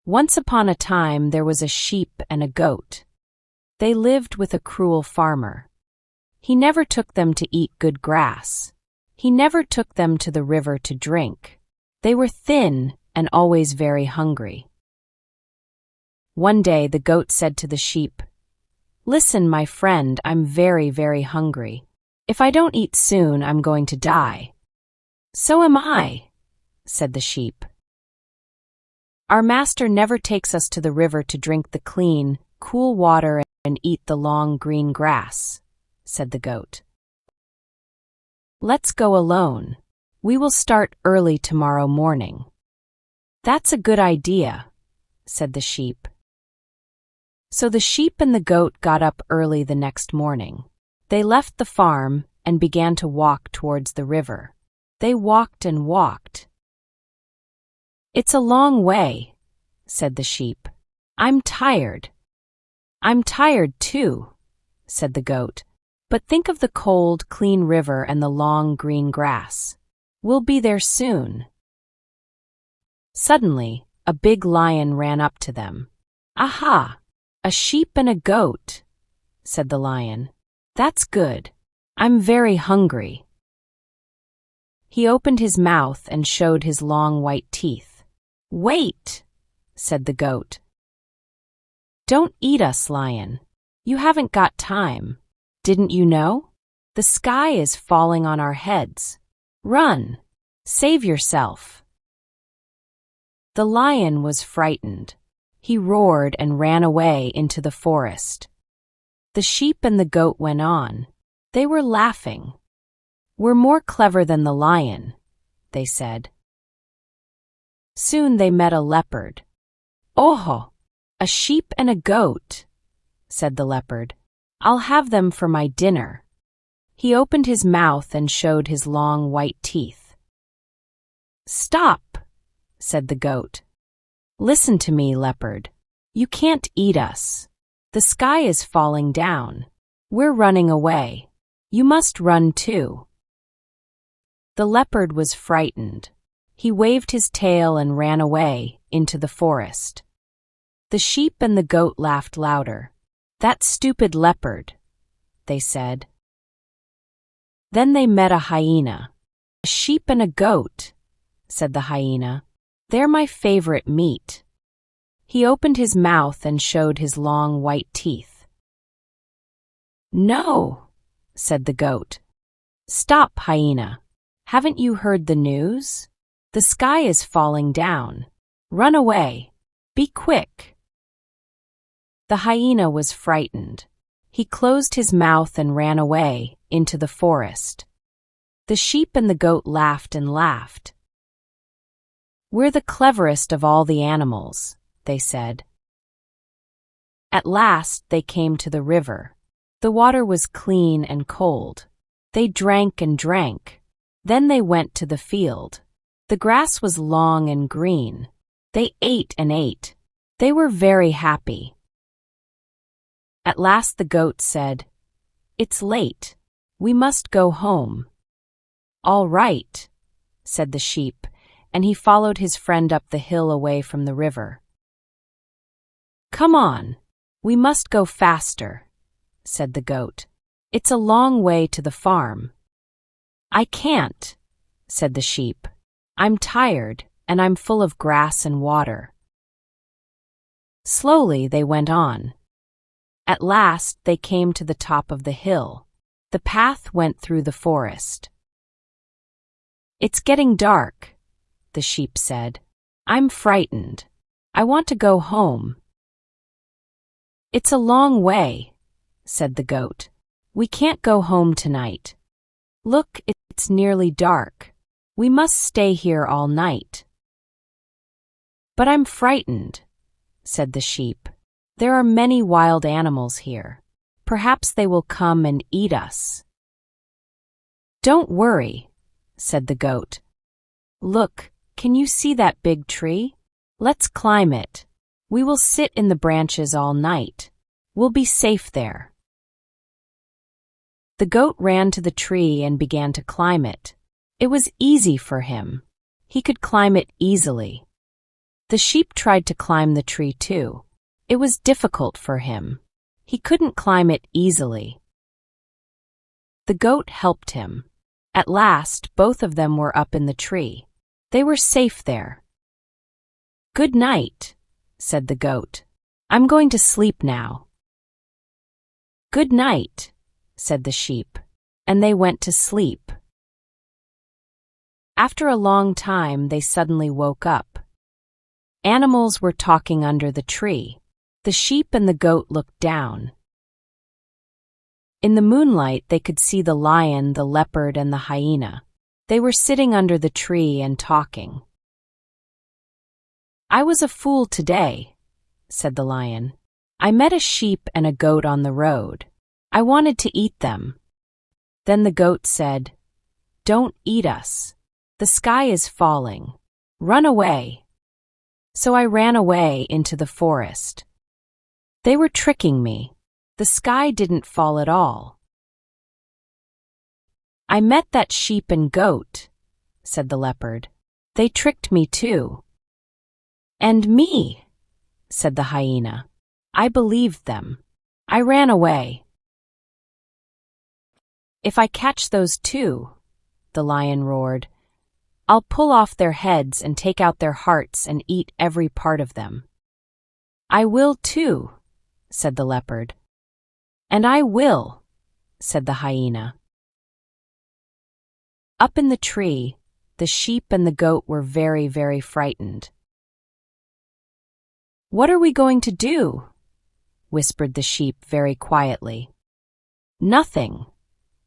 Once upon a time there was a sheep and a goat. They lived with a cruel farmer. He never took them to eat good grass. He never took them to the river to drink. They were thin and always very hungry. One day the goat said to the sheep, "Listen, my friend, I'm very, very hungry. If I don't eat soon, I'm going to die." "So am I," said the sheep. "Our master never takes us to the river to drink the clean, cool water and eat the long green grass," said the goat. "Let's go alone. We will start early tomorrow morning." "That's a good idea," said the sheep. So the sheep and the goat got up early the next morning. They left the farm and began to walk towards the river. They walked and walked. "It's a long way," said the sheep. "I'm tired." "I'm tired too," said the goat. "But think of the cold, clean river and the long green grass. We'll be there soon." Suddenly, a big lion ran up to them. "Aha! A sheep and a goat," said the lion. "That's good. I'm very hungry." He opened his mouth and showed his long white teeth. "Wait," said the goat. "Don't eat us, lion. You haven't got time. Didn't you know? The sky is falling on our heads. Run! Save yourself." The lion was frightened. He roared and ran away into the forest. The sheep and the goat went on. They were laughing. "We're more clever than the lion," they said. Soon they met a leopard. "Oh, a sheep and a goat," said the leopard. "I'll have them for my dinner." He opened his mouth and showed his long white teeth. "Stop," said the goat. "Listen to me, leopard. You can't eat us. The sky is falling down. We're running away. You must run too." The leopard was frightened. He waved his tail and ran away into the forest. The sheep and the goat laughed louder. "That stupid leopard," they said. Then they met a hyena. "A sheep and a goat," said the hyena. "They're my favorite meat." He opened his mouth and showed his long white teeth. "No," said the goat. "Stop, hyena. Haven't you heard the news? The sky is falling down. Run away. Be quick." The hyena was frightened. He closed his mouth and ran away into the forest. The sheep and the goat laughed and laughed. "We're the cleverest of all the animals," they said. At last they came to the river. The water was clean and cold. They drank and drank. Then they went to the field. The grass was long and green. They ate and ate. They were very happy. At last the goat said, "It's late. We must go home." "All right," said the sheep, and he followed his friend up the hill away from the river. "Come on. We must go faster," said the goat. "It's a long way to the farm." "I can't," said the sheep. "I'm tired, and I'm full of grass and water." Slowly they went on. At last they came to the top of the hill. The path went through the forest. "It's getting dark," the sheep said. "I'm frightened. I want to go home." "It's a long way," said the goat. "We can't go home tonight. Look, it's nearly dark. We must stay here all night." "But I'm frightened," said the sheep. "There are many wild animals here. Perhaps they will come and eat us." "Don't worry," said the goat. "Look, can you see that big tree? Let's climb it. We will sit in the branches all night. We'll be safe there." The goat ran to the tree and began to climb it. It was easy for him. He could climb it easily. The sheep tried to climb the tree too. It was difficult for him. He couldn't climb it easily. The goat helped him. At last, both of them were up in the tree. They were safe there. "Good night," said the goat. "I'm going to sleep now." "Good night," said the sheep, and they went to sleep. After a long time, they suddenly woke up. Animals were talking under the tree. The sheep and the goat looked down. In the moonlight, they could see the lion, the leopard, and the hyena. They were sitting under the tree and talking. "I was a fool today," said the lion. "I met a sheep and a goat on the road. I wanted to eat them." Then the goat said, "Don't eat us. The sky is falling. Run away." So I ran away into the forest. They were tricking me. The sky didn't fall at all. "I met that sheep and goat," said the leopard. "They tricked me too." "And me," said the hyena. "I believed them. I ran away." "If I catch those two," the lion roared, "I'll pull off their heads and take out their hearts and eat every part of them." "I will too," said the leopard. "And I will," said the hyena. Up in the tree, the sheep and the goat were very, very frightened. "What are we going to do?" whispered the sheep very quietly. "Nothing,"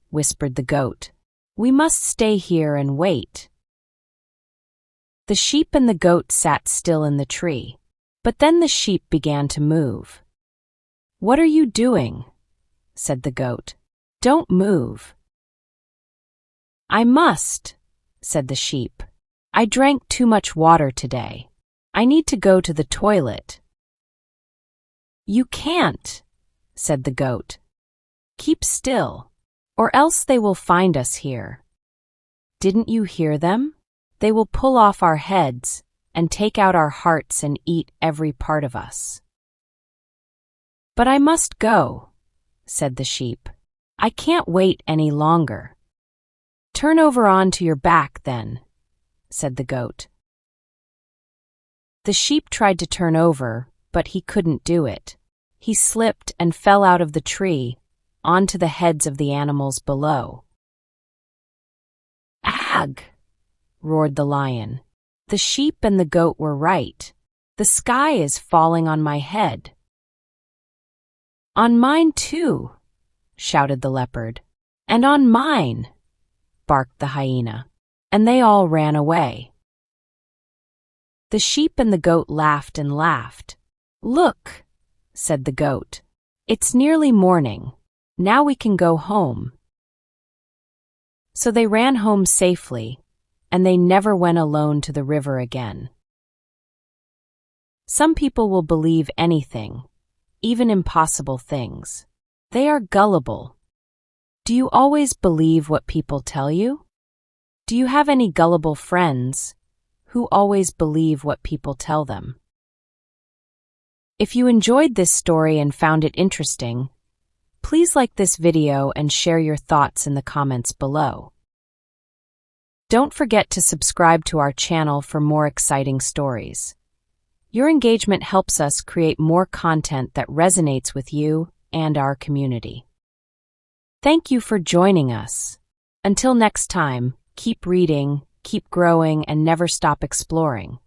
whispered the goat. "We must stay here and wait." The sheep and the goat sat still in the tree, but then the sheep began to move. "What are you doing?" said the goat. "Don't move." "I must," said the sheep. "I drank too much water today. I need to go to the toilet." "You can't," said the goat. "Keep still, or else they will find us here. Didn't you hear them? They will pull off our heads and take out our hearts and eat every part of us." "But I must go," said the sheep. "I can't wait any longer." "Turn over onto your back then," said the goat. The sheep tried to turn over, but he couldn't do it. He slipped and fell out of the tree onto the heads of the animals below. "Ag!" roared the lion. "The sheep and the goat were right. The sky is falling on my head." "On mine too," shouted the leopard. "And on mine," barked the hyena, and they all ran away. The sheep and the goat laughed and laughed. "Look," said the goat. "It's nearly morning. Now we can go home." So they ran home safely, and they never went alone to the river again. Some people will believe anything, even impossible things. They are gullible. Do you always believe what people tell you? Do you have any gullible friends who always believe what people tell them? If you enjoyed this story and found it interesting, please like this video and share your thoughts in the comments below. Don't forget to subscribe to our channel for more exciting stories. Your engagement helps us create more content that resonates with you and our community. Thank you for joining us. Until next time, keep reading, keep growing, and never stop exploring.